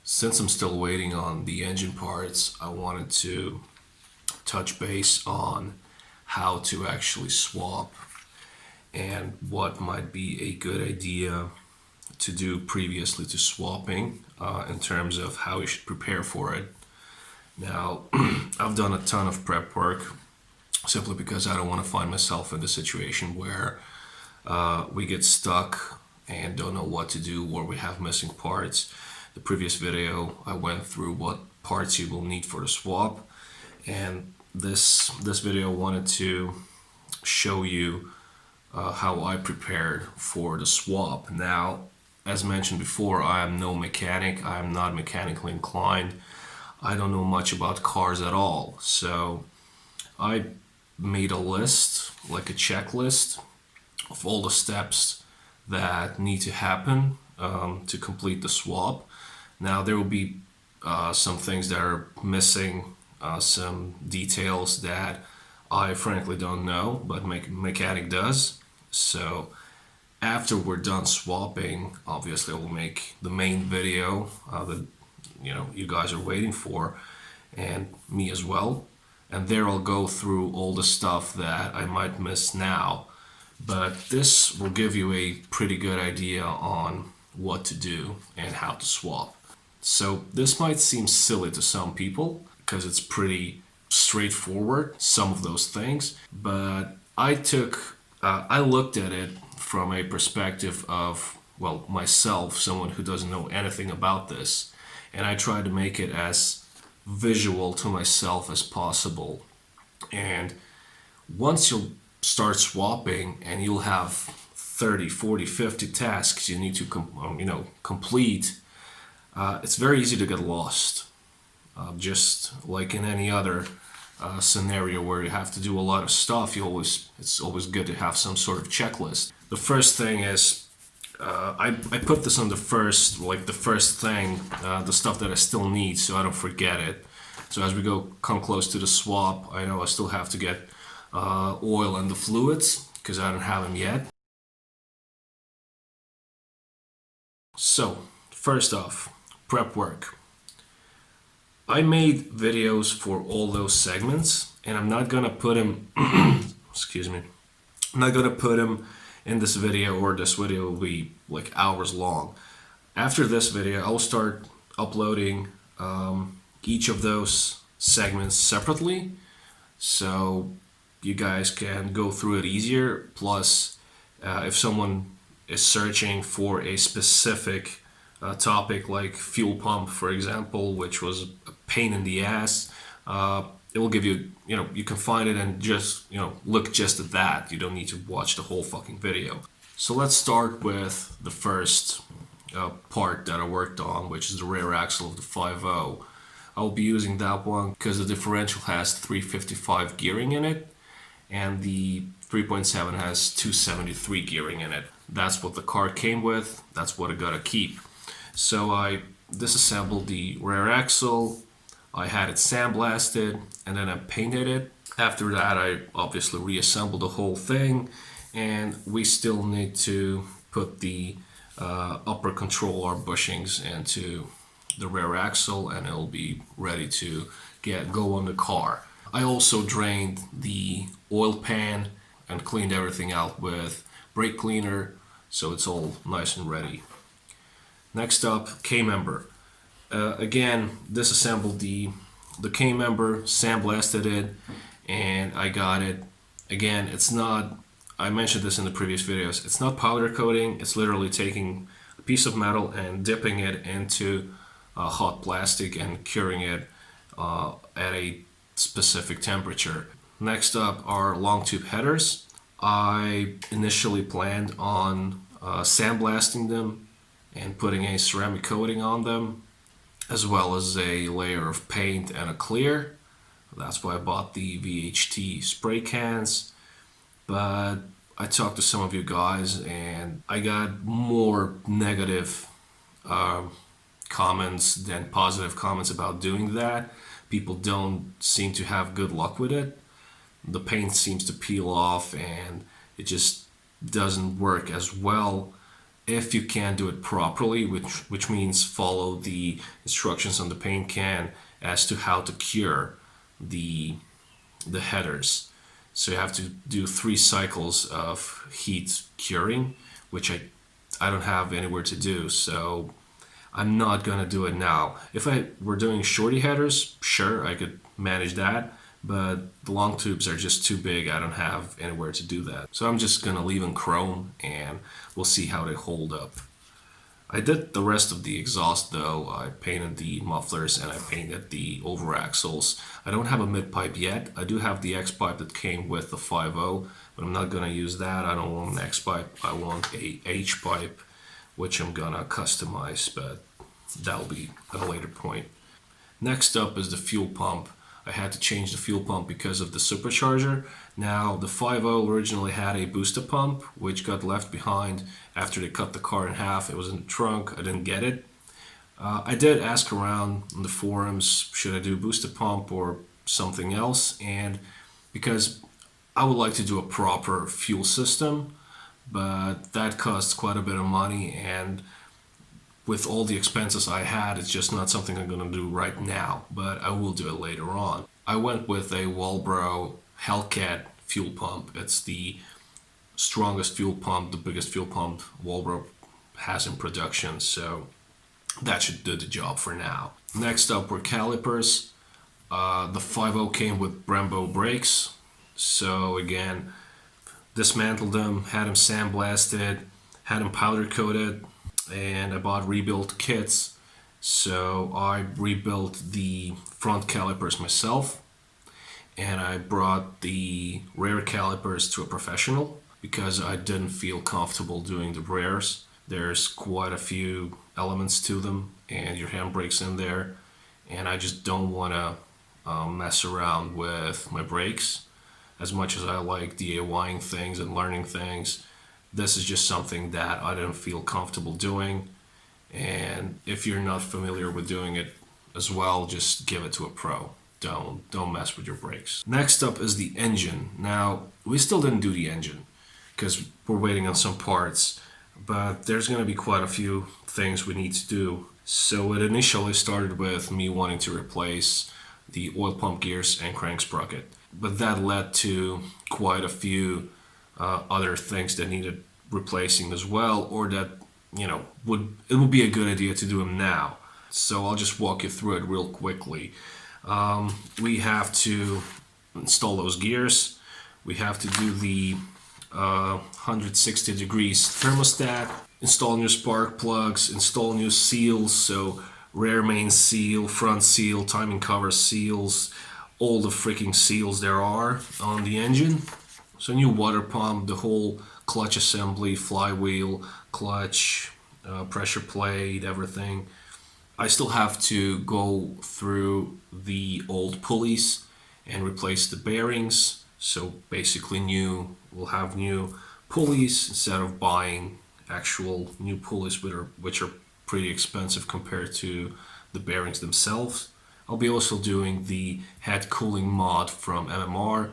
Since I'm still waiting on the engine parts, I wanted to touch base on how to actually swap and what might be a good idea to do previously to swapping in terms of how you should prepare for it. Now, I've done a ton of prep work simply because I don't want to find myself in the situation where we get stuck and don't know what to do or we have missing parts. The previous video, I went through what parts you will need for the swap, and this video wanted to show you how I prepared for the swap. Now, as mentioned before, I am no mechanic. I am not mechanically inclined. I don't know much about cars at all. So I made a list, like a checklist, of all the steps that need to happen to complete the swap. Now, there will be some things that are missing, some details that I frankly don't know, but mechanic does. So after we're done swapping, obviously I will make the main video that you guys are waiting for, and me as well. And there I'll go through all the stuff that I might miss now. But this will give you a pretty good idea on what to do and how to swap. So this might seem silly to some people because it's pretty straightforward, some of those things, but I looked at it from a perspective of, well, myself, someone who doesn't know anything about this, and I tried to make it as visual to myself as possible. And once you'll start swapping and you'll have 30, 40, 50 tasks you need to complete, it's very easy to get lost. Just like in any other scenario where you have to do a lot of stuff, it's always good to have some sort of checklist. The first thing is I put this on the first thing, the stuff that I still need, so I don't forget it. So as we come close to the swap, I know I still have to get oil and the fluids because I don't have them yet. So first off, prep work. I made videos for all those segments, and I'm not gonna put them excuse me, I'm not gonna put them in this video, or this video will be like hours long. After this video, I'll start uploading each of those segments separately, so you guys can go through it easier. Plus, if someone is searching for a specific topic like fuel pump, for example, which was a pain in the ass, it will give you, you can find it and just, look just at that. You don't need to watch the whole fucking video. So let's start with the first part that I worked on, which is the rear axle of the 5.0. I'll be using that one because the differential has 355 gearing in it, and the 3.7 has 273 gearing in it. That's what the car came with. That's what I gotta keep. So I disassembled the rear axle, I had it sandblasted, and then I painted it. After that, I obviously reassembled the whole thing, and we still need to put the upper control arm bushings into the rear axle, and it'll be ready to go on the car. I also drained the oil pan and cleaned everything out with brake cleaner, so it's all nice and ready. Next up, K-member. Again, disassembled the K-member, sandblasted it, and I got it. Again, it's not, I mentioned this in the previous videos, it's not powder coating, it's literally taking a piece of metal and dipping it into hot plastic and curing it at a specific temperature. Next up are long tube headers. I initially planned on sandblasting them and putting a ceramic coating on them, as well as a layer of paint and a clear. That's why I bought the VHT spray cans. But I talked to some of you guys and I got more negative comments than positive comments about doing that. People don't seem to have good luck with it. The paint seems to peel off and it just doesn't work as well if you can do it properly, which means follow the instructions on the paint can as to how to cure the headers. So you have to do 3 cycles of heat curing, which I don't have anywhere to do, so I'm not gonna do it now. If I were doing shorty headers, sure, I could manage that, but the long tubes are just too big. I don't have anywhere to do that. So I'm just gonna leave them chrome and we'll see how they hold up. I did the rest of the exhaust though. I painted the mufflers and I painted the over axles. I don't have a mid pipe yet. I do have the X pipe that came with the 5.0, but I'm not gonna use that. I don't want an X pipe. I want a H pipe, which I'm gonna customize, but that'll be at a later point. Next up is the fuel pump. I had to change the fuel pump because of the supercharger. Now, the 5.0 originally had a booster pump, which got left behind after they cut the car in half. It was in the trunk. I didn't get it. I did ask around in the forums, should I do booster pump or something else? And because I would like to do a proper fuel system, but that costs quite a bit of money, and with all the expenses I had, it's just not something I'm going to do right now, but I will do it later on. I went with a Walbro Hellcat fuel pump. It's the strongest fuel pump, the biggest fuel pump Walbro has in production, so that should do the job for now. Next up were calipers. The 5.0 came with Brembo brakes, so again, dismantled them, had them sandblasted, had them powder coated, and I bought rebuilt kits. So I rebuilt the front calipers myself, and I brought the rear calipers to a professional because I didn't feel comfortable doing the rears. There's quite a few elements to them, and your handbrake's in there, and I just don't want to mess around with my brakes. As much as I like DIYing things and learning things, this is just something that I didn't feel comfortable doing. And if you're not familiar with doing it as well, just give it to a pro. Don't mess with your brakes. Next up is the engine. Now, we still didn't do the engine because we're waiting on some parts, but there's going to be quite a few things we need to do. So it initially started with me wanting to replace the oil pump gears and crank sprocket, but that led to quite a few other things that needed replacing as well, or that would be a good idea to do them now. So I'll just walk you through it real quickly. We have to install those gears. We have to do the 160 degrees thermostat, install new spark plugs, install new seals, so rear main seal, front seal, timing cover seals, all the freaking seals there are on the engine. So new water pump, the whole clutch assembly, flywheel, clutch, pressure plate, everything. I still have to go through the old pulleys and replace the bearings. So basically we'll have new pulleys instead of buying actual new pulleys which are pretty expensive compared to the bearings themselves. I'll be also doing the head cooling mod from MMR,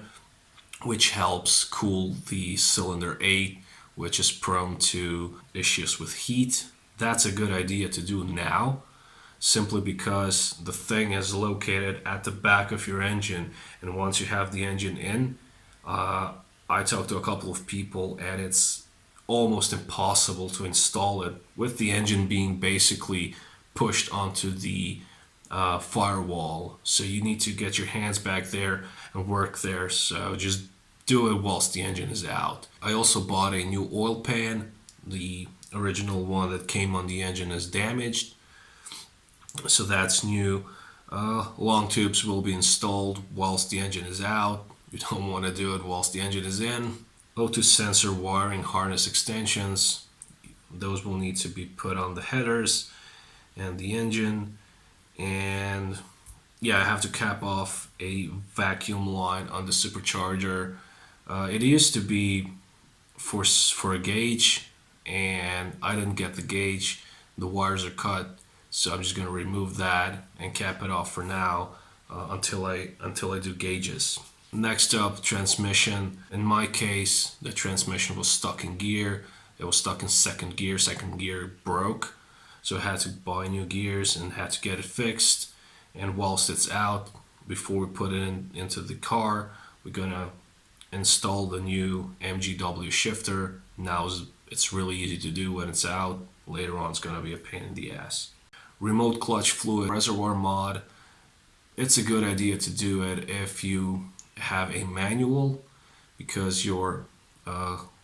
which helps cool the cylinder 8, which is prone to issues with heat. That's a good idea to do now, simply because the thing is located at the back of your engine, and once you have the engine in, I talked to a couple of people and it's almost impossible to install it with the engine being basically pushed onto the firewall. So you need to get your hands back there and work there. So just do it whilst the engine is out. I also bought a new oil pan. The original one that came on the engine is damaged, so that's new. Long tubes will be installed whilst the engine is out. You don't want to do it whilst the engine is in. O2 sensor wiring harness extensions, those will need to be put on the headers and the engine. And yeah, I have to cap off a vacuum line on the supercharger. It used to be for a gauge, and I didn't get the gauge. The wires are cut, so I'm just going to remove that and cap it off for now until I do gauges. Next up, transmission. In my case, the transmission was stuck in gear, It was stuck in second gear. Second gear broke, so I had to buy new gears and had to get it fixed. And whilst it's out, before we put it into the car, we're gonna install the new MGW shifter. Now it's really easy to do when it's out. Later on, it's gonna be a pain in the ass. Remote clutch fluid reservoir mod. It's a good idea to do it if you have a manual, because your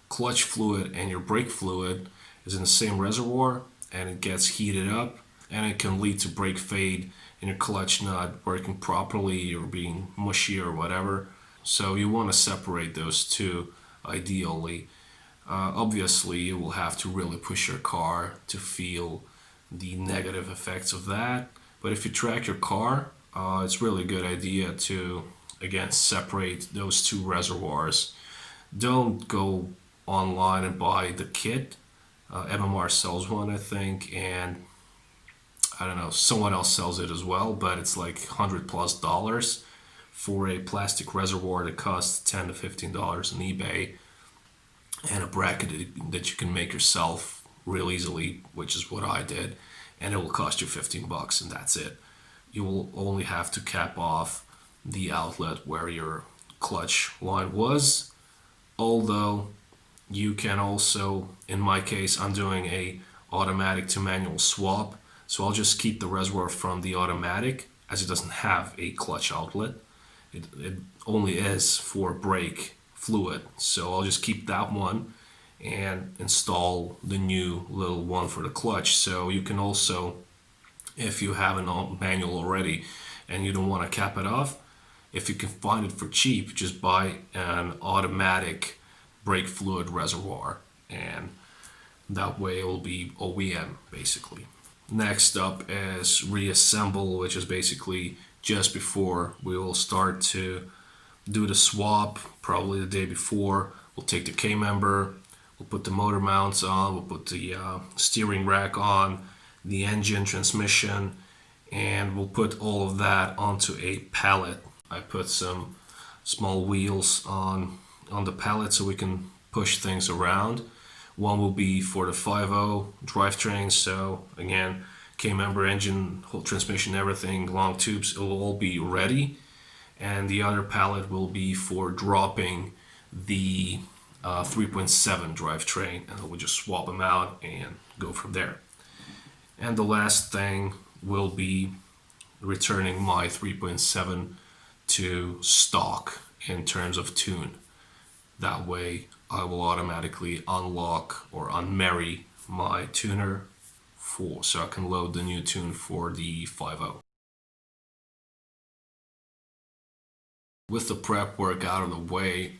clutch fluid and your brake fluid is in the same reservoir and it gets heated up and it can lead to brake fade and your clutch not working properly or being mushy or whatever. So you want to separate those two ideally. Obviously, you will have to really push your car to feel the negative effects of that. But if you track your car, it's really a good idea to, again, separate those two reservoirs. Don't go online and buy the kit. MMR sells one, I think, and I don't know, someone else sells it as well, but it's like $100+ for a plastic reservoir that costs $10 to $15 on eBay, and a bracket that you can make yourself real easily, which is what I did, and it will cost you $15 and that's it. You will only have to cap off the outlet where your clutch line was, although you can also, in my case, I'm doing a automatic to manual swap, so I'll just keep the reservoir from the automatic as it doesn't have a clutch outlet. It only is for brake fluid, so I'll just keep that one and install the new little one for the clutch. So you can also, if you have a manual already and you don't want to cap it off, if you can find it for cheap, just buy an automatic brake fluid reservoir, and that way it will be OEM basically. Next up is reassemble, which is basically just before we will start to do the swap, probably the day before. We'll take the K-member, we'll put the motor mounts on, we'll put the steering rack on, the engine, transmission, and we'll put all of that onto a pallet. I put some small wheels on the pallet so we can push things around. One will be for the 5.0 drivetrain, so again, K-member, engine, whole transmission, everything, long tubes, it will all be ready. And the other pallet will be for dropping the 3.7 drivetrain, and we'll just swap them out and go from there. And the last thing will be returning my 3.7 to stock in terms of tune. That way I will automatically unlock or unmarry my tuner so I can load the new tune for the 5.0. With the prep work out of the way,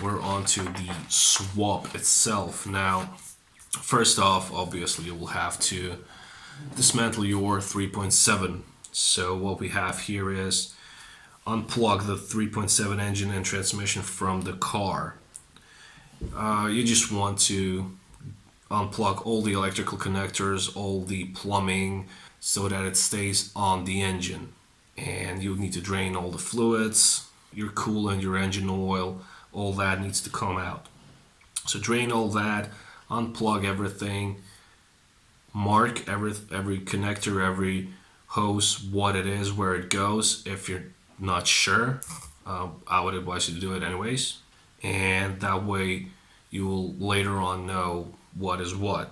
we're on to the swap itself. Now, first off, obviously you will have to dismantle your 3.7. So what we have here is unplug the 3.7 engine and transmission from the car. You just want to unplug all the electrical connectors, all the plumbing, so that it stays on the engine. And you need to drain all the fluids, your coolant, your engine oil, all that needs to come out. So drain all that, unplug everything, mark every connector, every hose, what it is, where it goes. If you're not sure, I would advise you to do it anyways. And that way you will later on know what is what.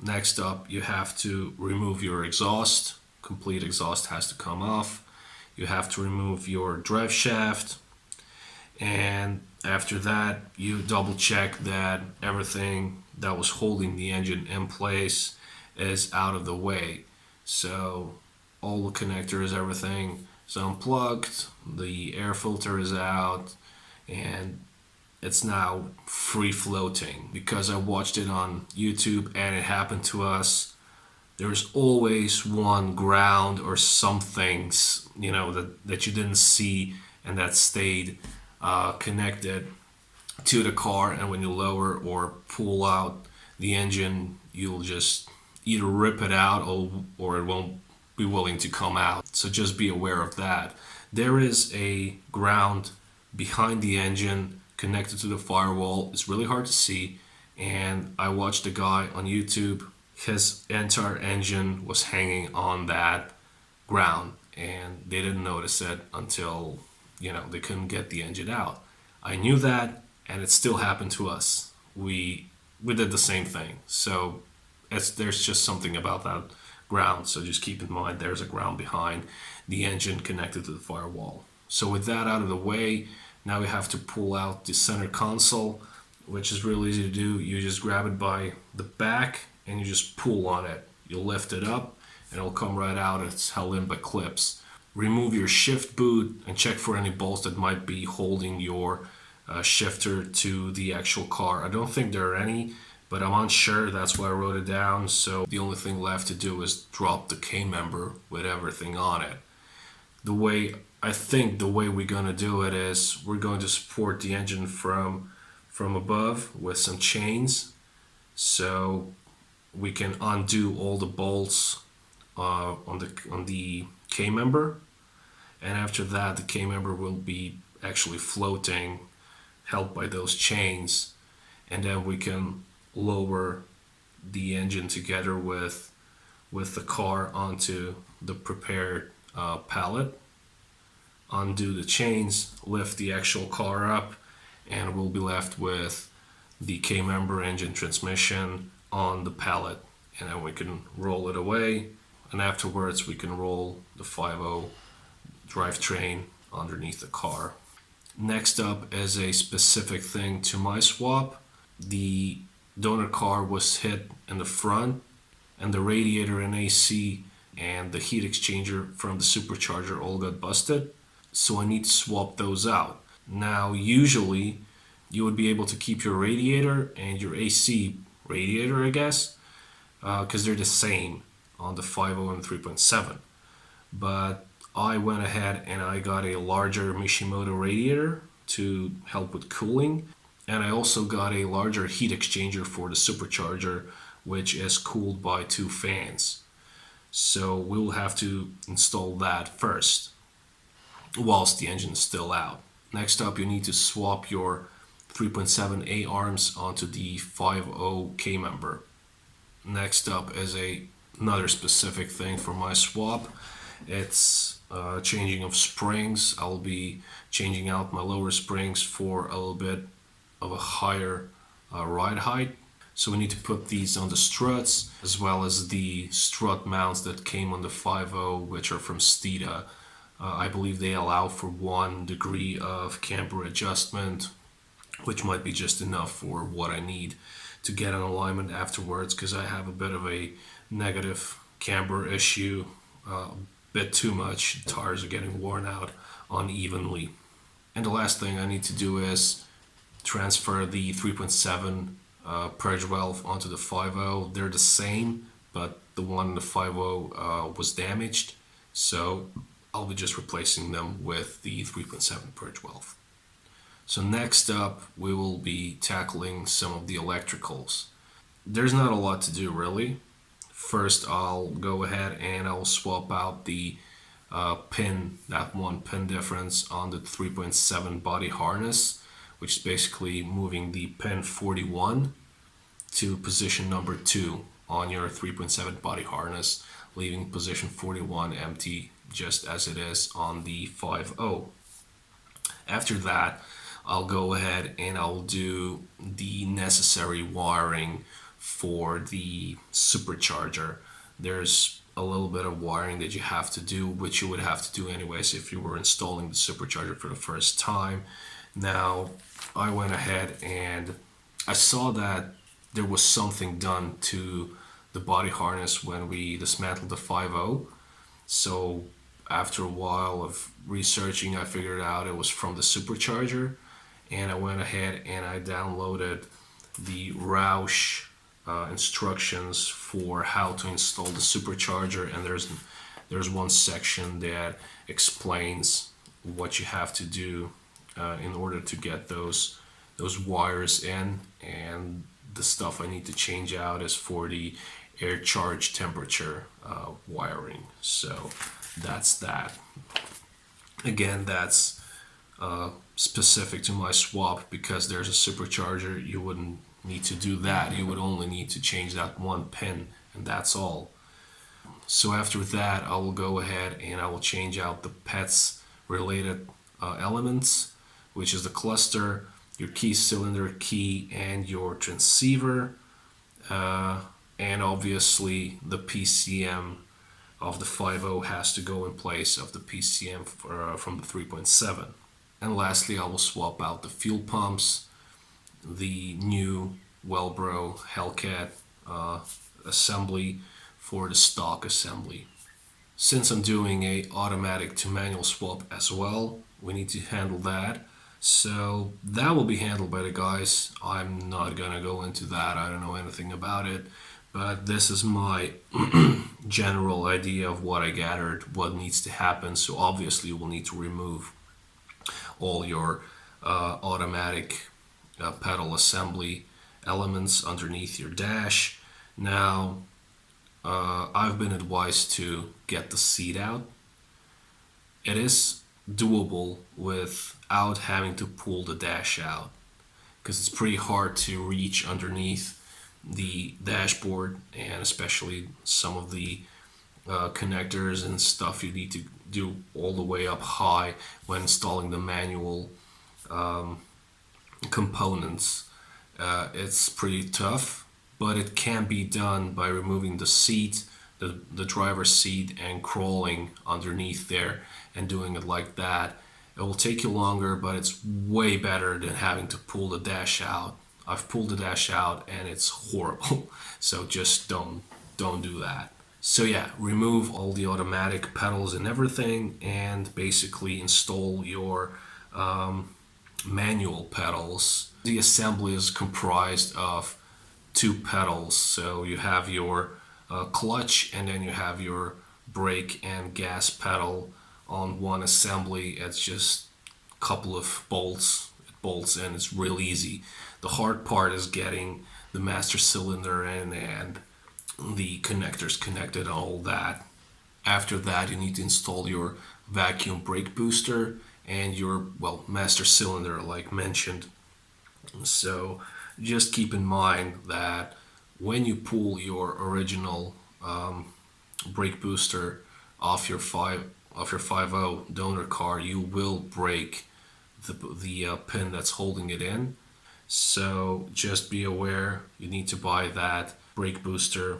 Next up, you have to remove your exhaust. Complete exhaust has to come off. You have to remove your drive shaft. And after that, you double check that everything that was holding the engine in place is out of the way. So all the connectors, everything is unplugged, the air filter is out, and it's now free floating. Because I watched it on YouTube and it happened to us, there's always one ground or some things, that you didn't see and that stayed connected to the car, and when you lower or pull out the engine, you'll just either rip it out or it won't be willing to come out. So just be aware of that. There is a ground behind the engine connected to the firewall. It's really hard to see, and I watched a guy on YouTube. His entire engine was hanging on that ground, and they didn't notice it until they couldn't get the engine out. I knew that, and it still happened to us. We did the same thing. So there's just something about that ground. So just keep in mind there's a ground behind the engine connected to the firewall. So with that out of the way, now we have to pull out the center console, which is really easy to do. You just grab it by the back and you just pull on it. You'll lift it up and it'll come right out. It's held in by clips. Remove your shift boot and check for any bolts that might be holding your shifter to the actual car. I don't think there are any, but I'm unsure. That's why I wrote it down. So the only thing left to do is drop the K member with everything on it. The way we're gonna do it is we're going to support the engine from above with some chains, so we can undo all the bolts on the K member, and after that the K member will be actually floating, held by those chains, and then we can lower the engine together with the car onto the prepared pallet, undo the chains, lift the actual car up, and we'll be left with the K member, engine, transmission on the pallet, and then we can roll it away, and afterwards we can roll the 5.0 drivetrain underneath the car. Next up is a specific thing to my swap. The donor car was hit in the front, and the radiator and AC and the heat exchanger from the supercharger all got busted, so I need to swap those out. Now usually you would be able to keep your radiator and your AC radiator, I guess, because they're the same on the 5.0 and 3.7, but I went ahead and I got a larger Mishimoto radiator to help with cooling, and I also got a larger heat exchanger for the supercharger, which is cooled by 2 fans. So we'll have to install that first whilst the engine is still out. Next up, you need to swap your 3.7A arms onto the 5.0 K member. Next up is another specific thing for my swap. It's changing of springs. I'll be changing out my lower springs for a little bit of a higher ride height. So we need to put these on the struts, as well as the strut mounts that came on the 5.0, which are from Steeda. I believe they allow for 1 degree of camber adjustment, which might be just enough for what I need to get an alignment afterwards, because I have a bit of a negative camber issue, a bit too much. Tires are getting worn out unevenly. And the last thing I need to do is transfer the 3.7 purge valve onto the 5.0. They're the same, but the one in the 5.0 was damaged, so I'll be just replacing them with the 3.7 purge valve. So next up, we will be tackling some of the electricals. There's not a lot to do really. First, I'll go ahead and I'll swap out the that 1 pin difference on the 3.7 body harness, which is basically moving the pin 41 to position number 2 on your 3.7 body harness, leaving position 41 empty just as it is on the 5.0. After that, I'll go ahead and I'll do the necessary wiring for the supercharger. There's a little bit of wiring that you have to do, which you would have to do anyways if you were installing the supercharger for the first time. Now, I went ahead and I saw that there was something done to the body harness when we dismantled the 5.0. So after a while of researching, I figured out it was from the supercharger, and I went ahead and I downloaded the Roush instructions for how to install the supercharger, and there's one section that explains what you have to do in order to get those wires in, and the stuff I need to change out is for the air charge temperature wiring. So that's that. Again, that's specific to my swap, because there's a supercharger. You wouldn't need to do that. You would only need to change that one pin, and that's all. So after that, I will go ahead and I will change out the pets related elements, which is the cluster, your key cylinder key, and your transceiver, and obviously the PCM of the 5.0 has to go in place of the PCM from the 3.7. And lastly, I will swap out the fuel pumps, the new Wellbro Hellcat assembly for the stock assembly. Since I'm doing a automatic to manual swap as well, we need to handle that. So that will be handled by the guys. I'm not gonna go into that. I don't know anything about it, but this is my general idea of what I gathered, what needs to happen. So obviously we'll need to remove all your automatic pedal assembly elements underneath your dash. Now, I've been advised to get the seat out. It is doable without having to pull the dash out, because it's pretty hard to reach underneath the dashboard, and especially some of the connectors and stuff you need to do all the way up high when installing the manual components. It's pretty tough, but it can be done by removing the seat, the driver's seat, and crawling underneath there and doing it like that. It will take you longer, but it's way better than having to pull the dash out. I've pulled the dash out and it's horrible. So just don't do that. So yeah, remove all the automatic pedals and everything, and basically install your manual pedals. The assembly is comprised of two pedals. So you have your clutch, and then you have your brake and gas pedal on one assembly. It's just a couple of bolts. It bolts in. It's real easy. The hard part is getting the master cylinder in and the connectors connected and all that. After that, you need to install your vacuum brake booster and your, well, master cylinder like mentioned. So just keep in mind that when you pull your original brake booster off your 5.0 donor car, you will break the pin that's holding it in. So just be aware, you need to buy that brake booster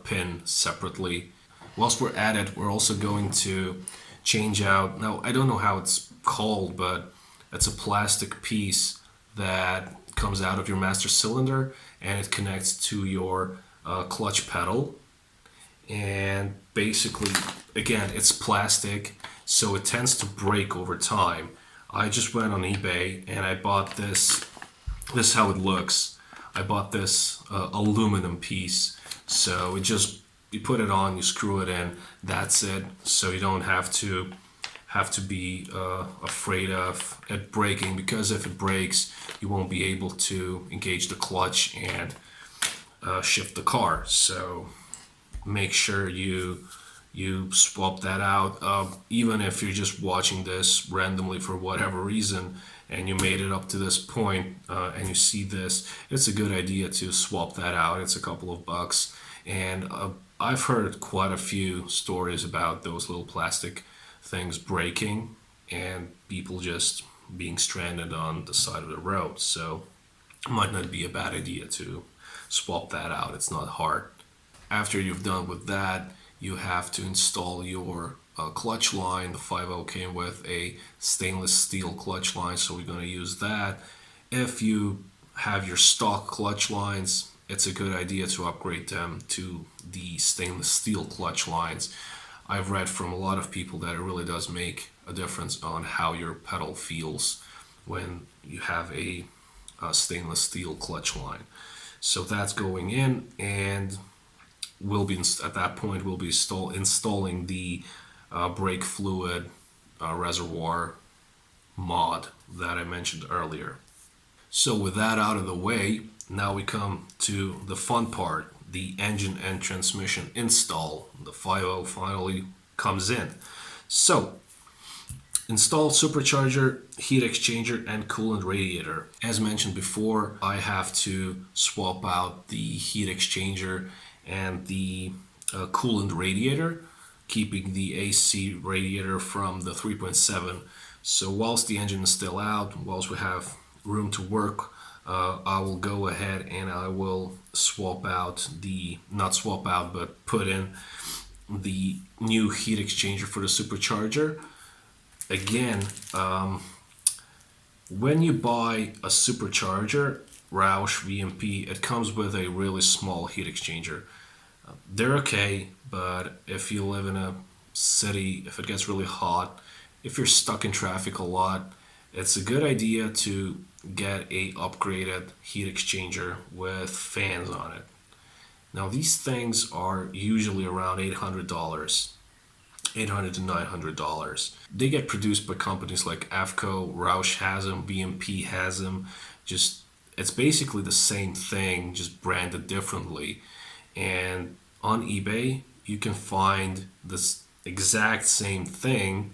pin separately. Whilst we're at it, we're also going to change out, now I don't know how it's called, but it's a plastic piece that comes out of your master cylinder and it connects to your clutch pedal. And basically, again, it's plastic, so it tends to break over time. I just went on eBay and I bought this. This is how it looks. I bought this aluminum piece. So you put it on, you screw it in, that's it. So you don't have to be afraid of it breaking, because if it breaks, you won't be able to engage the clutch and shift the car. So make sure you swap that out. Even if you're just watching this randomly for whatever reason and you made it up to this point and you see this, it's a good idea to swap that out. It's a couple of bucks. And I've heard quite a few stories about those little plastic things breaking and people just being stranded on the side of the road. So it might not be a bad idea to swap that out. It's not hard. After you've done with that, you have to install your clutch line. The 5.0 came with a stainless steel clutch line, so we're going to use that. If you have your stock clutch lines, it's a good idea to upgrade them to the stainless steel clutch lines. I've read from a lot of people that it really does make a difference on how your pedal feels when you have a stainless steel clutch line. So that's going in, and we'll be at that point we'll be installing the brake fluid reservoir mod that I mentioned earlier. So with that out of the way, now we come to the fun part, the engine and transmission install. The 5.0 finally comes in. So Install supercharger, heat exchanger, and coolant radiator. As mentioned before, I have to swap out the heat exchanger and the coolant radiator, keeping the AC radiator from the 3.7. So whilst the engine is still out, whilst we have room to work, I will go ahead and I will swap out not swap out, but put in the new heat exchanger for the supercharger. Again, when you buy a supercharger, Roush VMP, it comes with a really small heat exchanger. They're okay, but if you live in a city, if it gets really hot, if you're stuck in traffic a lot, it's a good idea to get a upgraded heat exchanger with fans on it. Now these things are usually around $800, $800 to $900. They get produced by companies like AFCO, Roush has them, BMP has them. Just it's basically the same thing, just branded differently. And on eBay, you can find this exact same thing.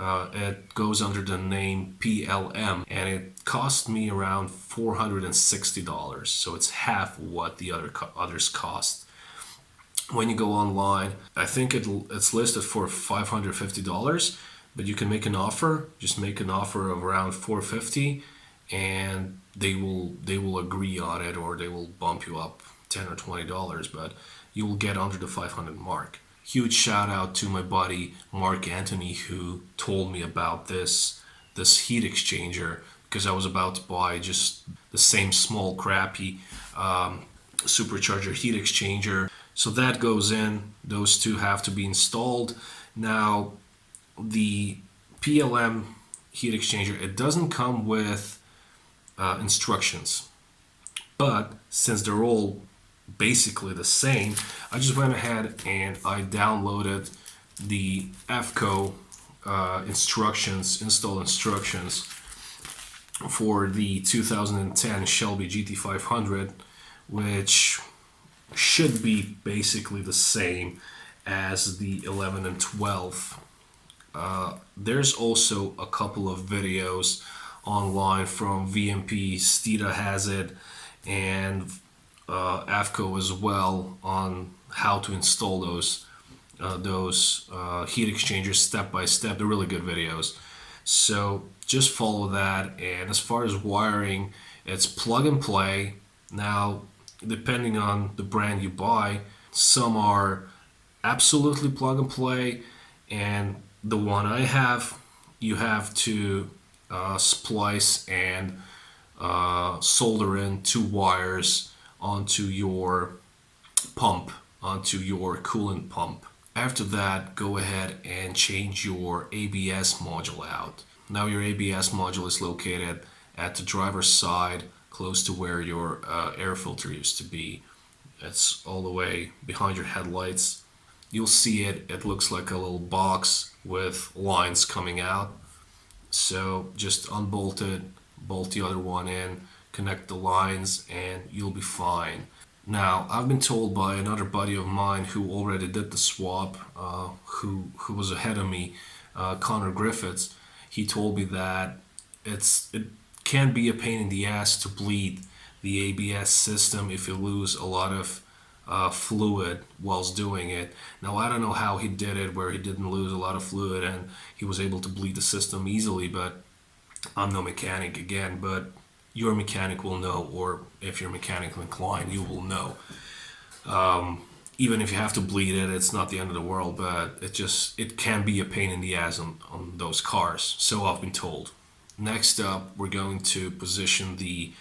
It goes under the name PLM, and it cost me around $460. So it's half what the others cost. When you go online, I think it's listed for $550, but you can make an offer. Just make an offer of around $450, and they will agree on it, or they will bump you up $10 or $20, but you will get under the 500 mark. Huge shout out to my buddy Mark Anthony, who told me about this heat exchanger, because I was about to buy just the same small crappy supercharger heat exchanger. So that goes in. Those two have to be installed. Now the PLM heat exchanger, it doesn't come with instructions, but since they're all basically the same, I just went ahead and I downloaded the AFCO install instructions for the 2010 Shelby GT500, which should be basically the same as the 11 and 12. There's also a couple of videos online from VMP, Stita has it, and AFCO as well, on how to install those heat exchangers step by step. They're really good videos. So just follow that. And as far as wiring, it's plug and play. Now, depending on the brand you buy, some are absolutely plug and play, and the one I have, you have to splice and solder in two wires onto your pump, onto your coolant pump. After that, go ahead and change your ABS module out. Now your ABS module is located at the driver's side, close to where your air filter used to be. It's all the way behind your headlights. You'll see it. It looks like a little box with lines coming out. So just unbolt it, bolt the other one in, connect the lines, and you'll be fine. Now, I've been told by another buddy of mine who already did the swap, who was ahead of me, Connor Griffiths. He told me that it can be a pain in the ass to bleed the ABS system if you lose a lot of fluid whilst doing it. Now, I don't know how he did it, where he didn't lose a lot of fluid and he was able to bleed the system easily, but I'm no mechanic again, but your mechanic will know, or if you're mechanically inclined, you will know. Even if you have to bleed it, it's not the end of the world, but it can be a pain in the ass on those cars, so I've been told. Next up, we're going to position the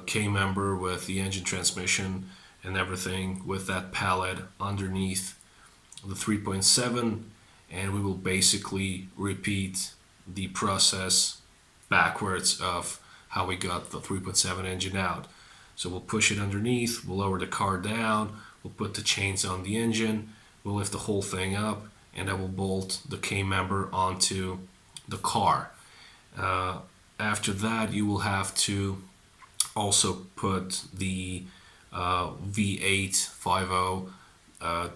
K-member with the engine, transmission, and everything with that pallet underneath the 3.7, and we will basically repeat the process backwards of how we got the 3.7 engine out. So we'll push it underneath, we'll lower the car down, we'll put the chains on the engine, we'll lift the whole thing up, and then we'll bolt the K-member onto the car. After that, you will have to also put the V850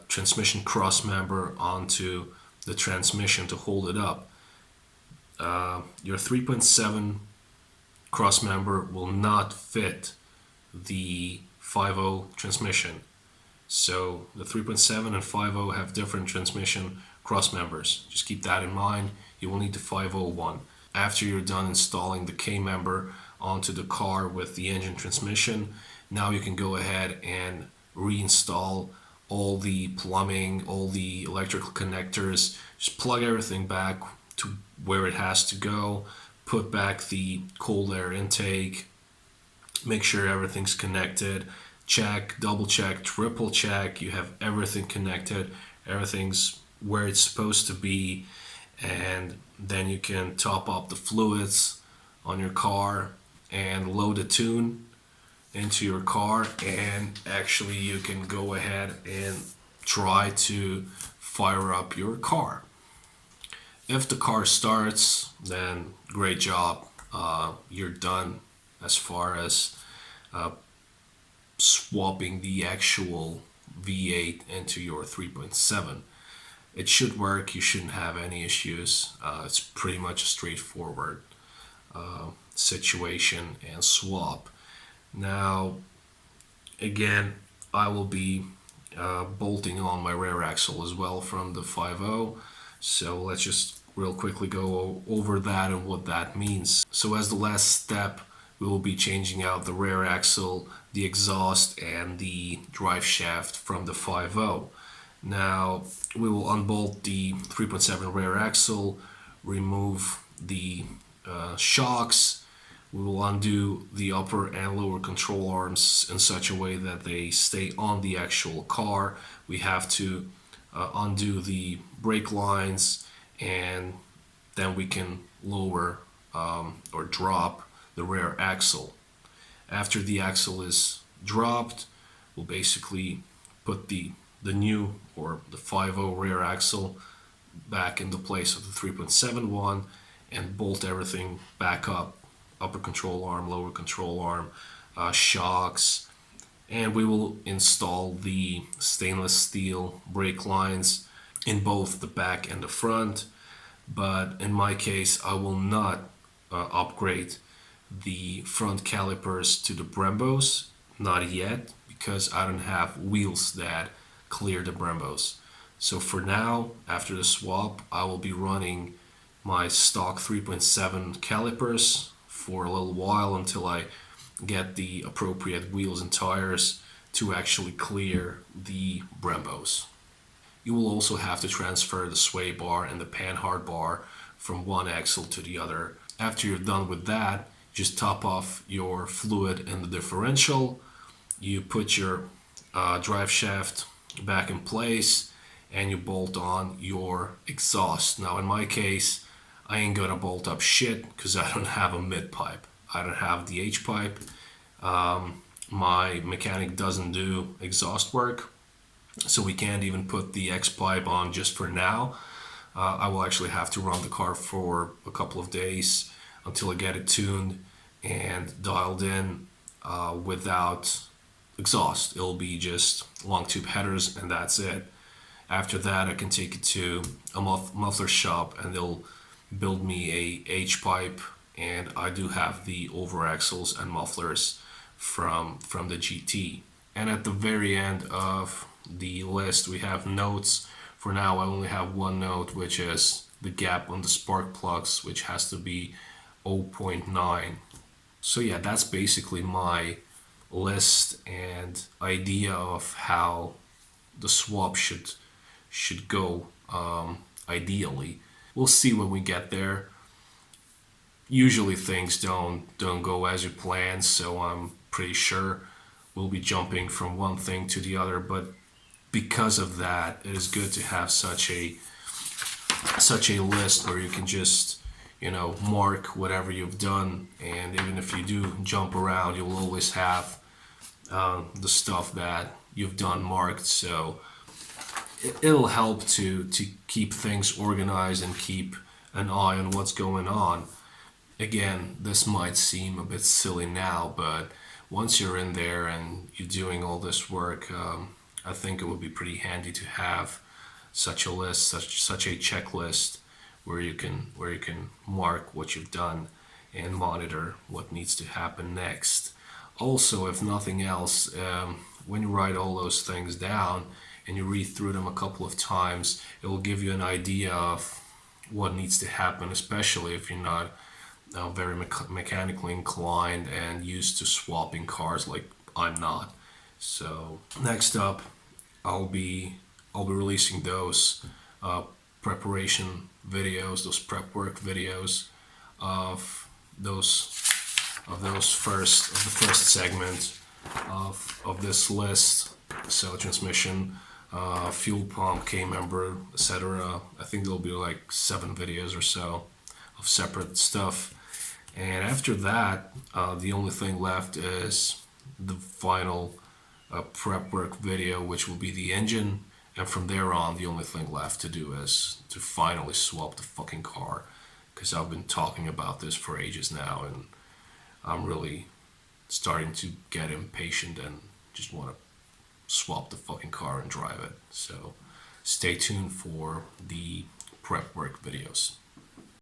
transmission cross member onto the transmission to hold it up. your 3.7 crossmember will not fit the 5.0 transmission. So the 3.7 and 5.0 have different transmission crossmembers. Just keep that in mind. You will need the 5.01. After you're done installing the K member onto the car with the engine transmission, now you can go ahead and reinstall all the plumbing, all the electrical connectors. Just plug everything back to where it has to go. Put back the cold air intake. Make sure everything's connected. Check, double check, triple check. You have everything connected. Everything's where it's supposed to be. And then you can top up the fluids on your car and load a tune into your car, and actually you can go ahead and try to fire up your car. If the car starts, then great job. You're done as far as swapping the actual V8 into your 3.7. It should work. You shouldn't have any issues. It's pretty much a straightforward situation and swap. Now, again, I will be bolting on my rear axle as well from the 5.0. So let's just real quickly go over that and what that means. So as the last step, we will be changing out the rear axle, the exhaust, and the drive shaft from the 5.0. Now, we will unbolt the 3.7 rear axle, remove the shocks. We will undo the upper and lower control arms in such a way that they stay on the actual car. We have to undo the brake lines, and then we can lower or drop the rear axle. After the axle is dropped, we'll basically put the new or the 5.0 rear axle back into place of the 3.7 one and bolt everything back up. Upper control arm, lower control arm, shocks, and we will install the stainless steel brake lines in both the back and the front. But in my case, I will not upgrade the front calipers to the Brembos, not yet, because I don't have wheels that clear the Brembos. So for now, after the swap, I will be running my stock 3.7 calipers for a little while until I get the appropriate wheels and tires to actually clear the Brembos. You will also have to transfer the sway bar and the panhard bar from one axle to the other. After you're done with that, just top off your fluid in the differential. You put your drive shaft back in place and you bolt on your exhaust. Now in my case, I ain't gonna bolt up shit because I don't have a mid pipe. I don't have the H pipe. My mechanic doesn't do exhaust work, so we can't even put the X pipe on just for now. I will actually have to run the car for a couple of days until I get it tuned and dialed in without exhaust. It'll be just long tube headers and that's it. After that, I can take it to a muffler shop and they'll build me a H pipe, and I do have the over axles and mufflers from the GT. And at the very end of the list, we have notes. For now, I only have one note, which is the gap on the spark plugs, which has to be 0.9. So yeah, that's basically my list and idea of how the swap should go ideally. We'll see when we get there. Usually things don't go as you plan, so I'm pretty sure we'll be jumping from one thing to the other. But because of that, it is good to have such a list where you can just mark whatever you've done, and even if you do jump around, you'll always have the stuff that you've done marked. So it'll help to keep things organized and keep an eye on what's going on. Again, this might seem a bit silly now, but once you're in there and you're doing all this work, I think it would be pretty handy to have such a list, such a checklist where you can mark what you've done and monitor what needs to happen next. Also, if nothing else, when you write all those things down and you read through them a couple of times, it will give you an idea of what needs to happen, especially if you're not very mechanically inclined and used to swapping cars like I'm not. So next up, I'll be releasing those preparation videos, those prep work videos of those of the first segment of this list. So transmission, fuel pump, K member, etc. I think there'll be like 7 videos or so of separate stuff. And after that, the only thing left is the final prep work video, which will be the engine. And from there on, the only thing left to do is to finally swap the fucking car. Because I've been talking about this for ages now, and I'm really starting to get impatient and just want to swap the fucking car and drive it. So stay tuned for the prep work videos.